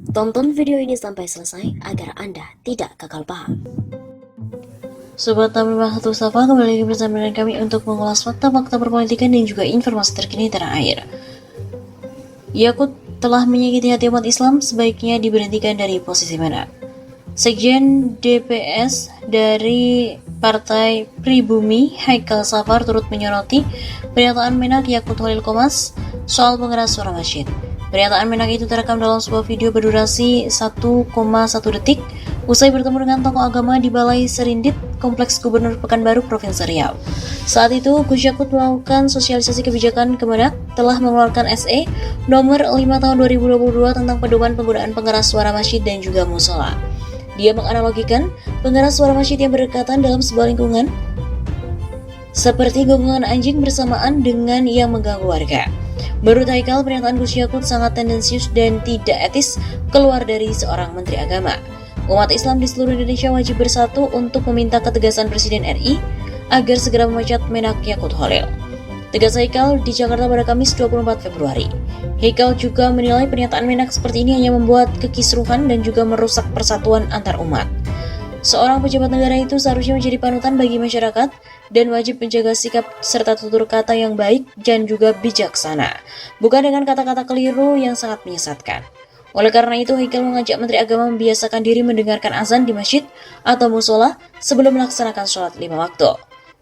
Tonton video ini sampai selesai agar Anda tidak gagal paham. Sobat Tamimah Satu Safa, kembali lagi bersama dengan kami untuk mengulas fakta-fakta perpolitikan dan juga informasi terkini tanah air. Yakult telah menyakiti hati umat Islam, sebaiknya diberhentikan dari posisi mana? Sekjen DPS dari Partai Pribumi, Haikal Safar, turut menyoroti pernyataan Menak Yakult Holil Komas soal pengeras suara masjid. Pernyataan Menak itu terekam dalam sebuah video berdurasi 1,1 detik usai bertemu dengan tokoh agama di Balai Serindit, Kompleks Gubernur Pekanbaru, Provinsi Riau. Saat itu, Gus Yakut melakukan sosialisasi kebijakan Kemenak telah mengeluarkan SE nomor 5 tahun 2022 tentang pedoman penggunaan pengeras suara masjid dan juga musola. Dia menganalogikan pengeras suara masjid yang berdekatan dalam sebuah lingkungan seperti gonggongan anjing bersamaan dengan yang mengganggu warga. Menurut Haikal, pernyataan Gus Yakut sangat tendensius dan tidak etis keluar dari seorang Menteri Agama. Umat Islam di seluruh Indonesia wajib bersatu untuk meminta ketegasan Presiden RI agar segera memecat Menak Yakult Holil. Tegas Haikal di Jakarta pada Kamis 24 Februari. Haikal juga menilai pernyataan Menak seperti ini hanya membuat kekisruhan dan juga merusak persatuan antar umat. Seorang pejabat negara itu seharusnya menjadi panutan bagi masyarakat dan wajib menjaga sikap serta tutur kata yang baik dan juga bijaksana, bukan dengan kata-kata keliru yang sangat menyesatkan. Oleh karena itu, Haikal mengajak Menteri Agama membiasakan diri mendengarkan azan di masjid atau musola sebelum melaksanakan sholat 5 waktu.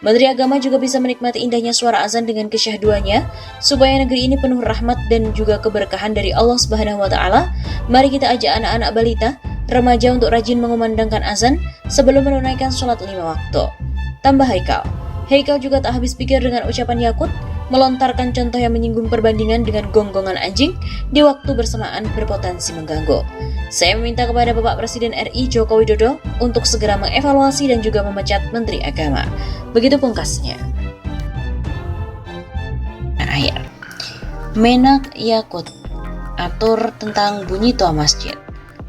Menteri Agama juga bisa menikmati indahnya suara azan dengan kesyahduannya, supaya negeri ini penuh rahmat dan juga keberkahan dari Allah Subhanahu wa Ta'ala. Mari kita ajak anak-anak balita, remaja untuk rajin mengumandangkan azan sebelum menunaikan sholat 5 waktu. Tambah Haikal. Haikal juga tak habis pikir dengan ucapan Yakut, melontarkan contoh yang menyinggung perbandingan dengan gonggongan anjing di waktu bersamaan berpotensi mengganggu. Saya meminta kepada Bapak Presiden RI Joko Widodo untuk segera mengevaluasi dan juga memecat Menteri Agama. Begitu pungkasnya. Akhir. Menak Yakut atur tentang bunyi toa masjid.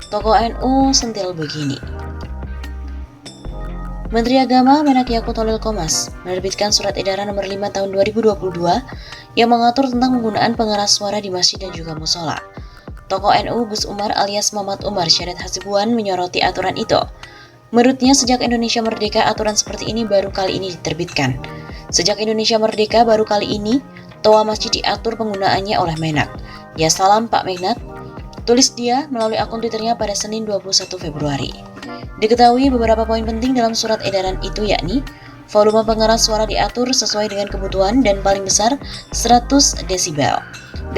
Tokoh NU sentil begini. Menteri Agama Menak Yakult Holil Komas menerbitkan surat edaran nomor 5 tahun 2022 yang mengatur tentang penggunaan pengeras suara di masjid dan juga musola. Tokoh NU Gus Umar alias Muhammad Umar Syarif Hasibuan menyoroti aturan itu. Menurutnya, sejak Indonesia merdeka, aturan seperti ini baru kali ini diterbitkan. Sejak Indonesia merdeka, baru kali ini toa masjid diatur penggunaannya oleh Menak. Ya salam Pak Menak, tulis dia melalui akun Twitternya pada Senin 21 Februari. Diketahui beberapa poin penting dalam surat edaran itu, yakni volume pengeras suara diatur sesuai dengan kebutuhan dan paling besar 100 desibel.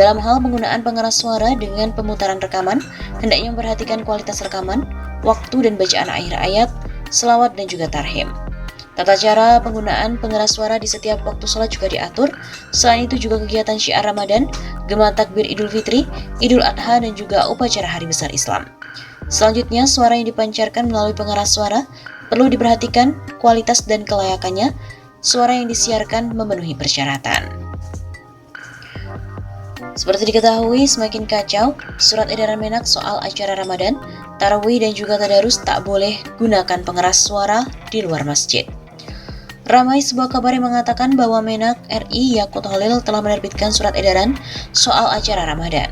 Dalam hal penggunaan pengeras suara dengan pemutaran rekaman, hendaknya memperhatikan kualitas rekaman, waktu dan bacaan akhir ayat, selawat dan juga tarhim. Tata cara penggunaan pengeras suara di setiap waktu sholat juga diatur. Selain itu juga kegiatan syiar Ramadan, gema takbir Idul Fitri, Idul Adha dan juga upacara Hari Besar Islam. Selanjutnya, suara yang dipancarkan melalui pengeras suara perlu diperhatikan kualitas dan kelayakannya. Suara yang disiarkan memenuhi persyaratan. Seperti diketahui, semakin kacau surat edaran Menak soal acara Ramadan, tarawih dan juga tadarus tak boleh gunakan pengeras suara di luar masjid. Ramai sebuah kabar yang mengatakan bahwa Menak RI Yakult Holil telah menerbitkan surat edaran soal acara Ramadan.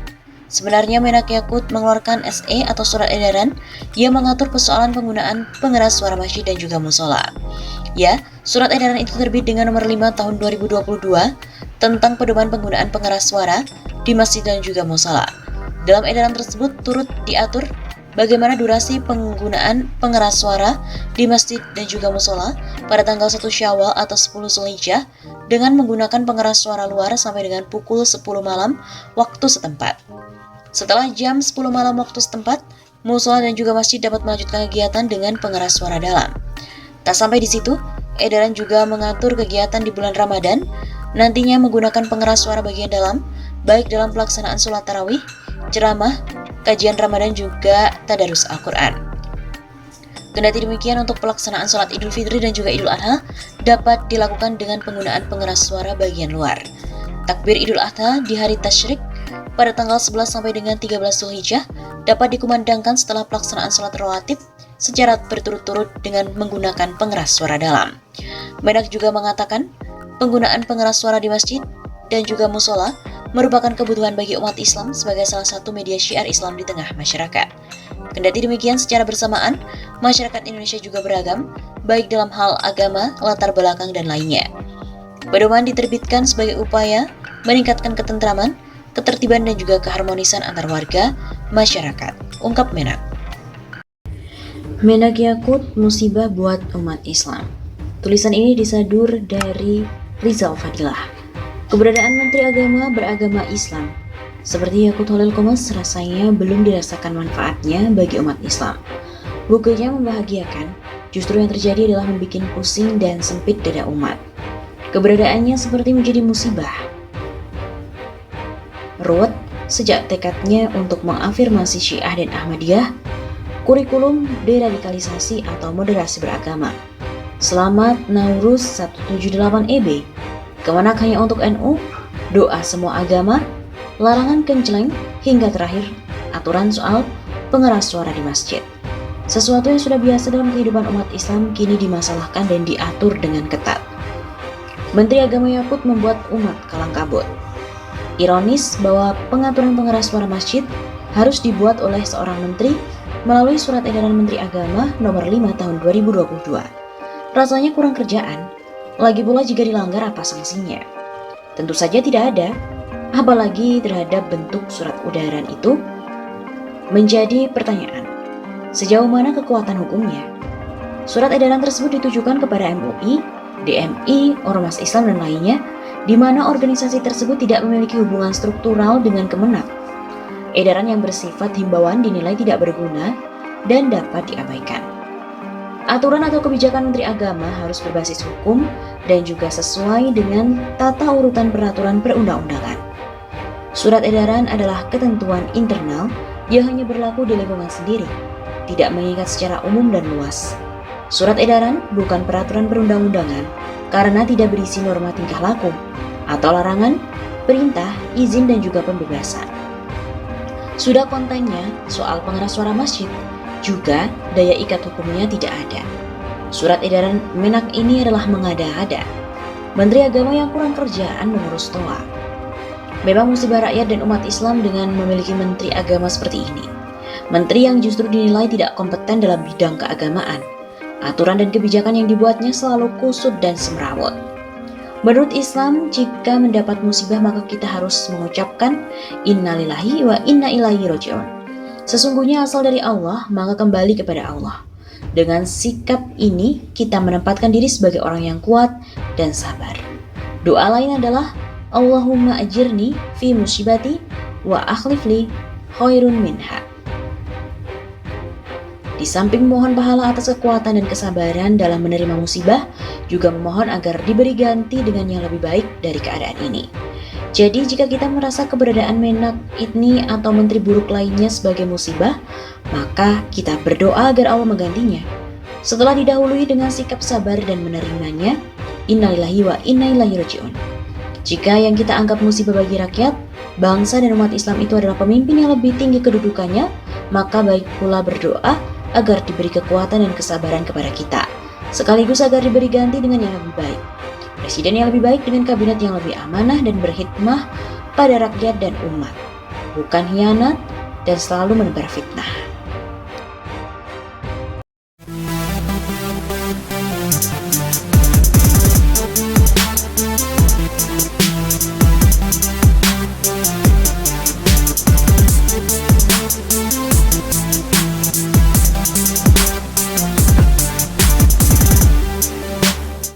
Sebenarnya Menak Yakut mengeluarkan SE atau surat edaran yang mengatur persoalan penggunaan pengeras suara masjid dan juga musola. Ya, surat edaran itu terbit dengan nomor 5 tahun 2022 tentang pedoman penggunaan pengeras suara di masjid dan juga musola. Dalam edaran tersebut turut diatur bagaimana durasi penggunaan pengeras suara di masjid dan juga musola pada tanggal 1 Syawal atau 10 Zulhijjah dengan menggunakan pengeras suara luar sampai dengan pukul 10 malam waktu setempat. Setelah jam 10 malam waktu setempat, musola dan juga masjid dapat melanjutkan kegiatan dengan pengeras suara dalam. Tak sampai di situ, edaran juga mengatur kegiatan di bulan Ramadan, nantinya menggunakan pengeras suara bagian dalam, baik dalam pelaksanaan sholat tarawih, ceramah, kajian Ramadan juga tadarus Al-Quran. Kendati demikian, untuk pelaksanaan sholat Idul Fitri dan juga Idul Adha dapat dilakukan dengan penggunaan pengeras suara bagian luar. Takbir Idul Adha di hari Tasyrik pada tanggal 11 sampai dengan 13 Zulhijjah dapat dikumandangkan setelah pelaksanaan sholat rawatib secara berturut-turut dengan menggunakan pengeras suara dalam. Menak juga mengatakan penggunaan pengeras suara di masjid dan juga musola merupakan kebutuhan bagi umat Islam sebagai salah satu media syiar Islam di tengah masyarakat. Kendati demikian, secara bersamaan, masyarakat Indonesia juga beragam, baik dalam hal agama, latar belakang, dan lainnya. Pedoman diterbitkan sebagai upaya meningkatkan ketentraman, ketertiban, dan juga keharmonisan antar warga, masyarakat, ungkap Menak. Menak Yakut musibah buat umat Islam. Tulisan ini disadur dari Rizal Fadilah. Keberadaan Menteri Agama beragama Islam seperti Yakut Holil Komas rasanya belum dirasakan manfaatnya bagi umat Islam. Bukannya membahagiakan, justru yang terjadi adalah membuat pusing dan sempit dada umat. Keberadaannya seperti menjadi musibah. Ruwet sejak tekadnya untuk mengafirmasi Syiah dan Ahmadiyah, kurikulum deradikalisasi atau moderasi beragama. Selamat Nauruz 178 EB, kemenak hanya untuk NU, doa semua agama, larangan kenceleng, hingga terakhir aturan soal pengeras suara di masjid. Sesuatu yang sudah biasa dalam kehidupan umat Islam kini dimasalahkan dan diatur dengan ketat. Menteri Agama Yakut membuat umat kalang kabut. Ironis bahwa pengaturan pengeras suara masjid harus dibuat oleh seorang menteri melalui Surat Edaran Menteri Agama Nomor 5 Tahun 2022. Rasanya kurang kerjaan, lagi pula jika dilanggar apa sanksinya? Tentu saja tidak ada, apalagi terhadap bentuk surat edaran itu. Menjadi pertanyaan, sejauh mana kekuatan hukumnya? Surat edaran tersebut ditujukan kepada MUI, DMI, Ormas Islam, dan lainnya, di mana organisasi tersebut tidak memiliki hubungan struktural dengan Kemenak. Edaran yang bersifat himbauan dinilai tidak berguna dan dapat diabaikan. Aturan atau kebijakan Menteri Agama harus berbasis hukum dan juga sesuai dengan tata urutan peraturan perundang-undangan. Surat edaran adalah ketentuan internal yang hanya berlaku di lingkungan sendiri, tidak mengikat secara umum dan luas. Surat edaran bukan peraturan perundang-undangan karena tidak berisi norma tingkah laku atau larangan, perintah, izin, dan juga pembebasan. Sudah kontennya soal pengeras suara masjid, juga daya ikat hukumnya tidak ada. Surat edaran Menak ini adalah mengada-ada. Menteri Agama yang kurang kerjaan mengurus TOA. Memang musibah rakyat dan umat Islam dengan memiliki Menteri Agama seperti ini. Menteri yang justru dinilai tidak kompeten dalam bidang keagamaan. Aturan dan kebijakan yang dibuatnya selalu kusut dan semrawut. Menurut Islam, jika mendapat musibah maka kita harus mengucapkan innalillahi wa inna ilaihi raji'un. Sesungguhnya asal dari Allah, maka kembali kepada Allah. Dengan sikap ini, kita menempatkan diri sebagai orang yang kuat dan sabar. Doa lain adalah Allahumma ajirni fi musibati wa akhlifli khairun minha. Di samping memohon pahala atas kekuatan dan kesabaran dalam menerima musibah, juga memohon agar diberi ganti dengan yang lebih baik dari keadaan ini. Jadi jika kita merasa keberadaan Menak ini atau menteri buruk lainnya sebagai musibah, maka kita berdoa agar Allah menggantinya. Setelah didahului dengan sikap sabar dan menerimanya, innalillahi wa inna ilaihi raji'un. Jika yang kita anggap musibah bagi rakyat, bangsa dan umat Islam itu adalah pemimpin yang lebih tinggi kedudukannya, maka baik pula berdoa agar diberi kekuatan dan kesabaran kepada kita, sekaligus agar diberi ganti dengan yang lebih baik. Presiden yang lebih baik dengan kabinet yang lebih amanah dan berhikmah pada rakyat dan umat, bukan hianat dan selalu menebar fitnah.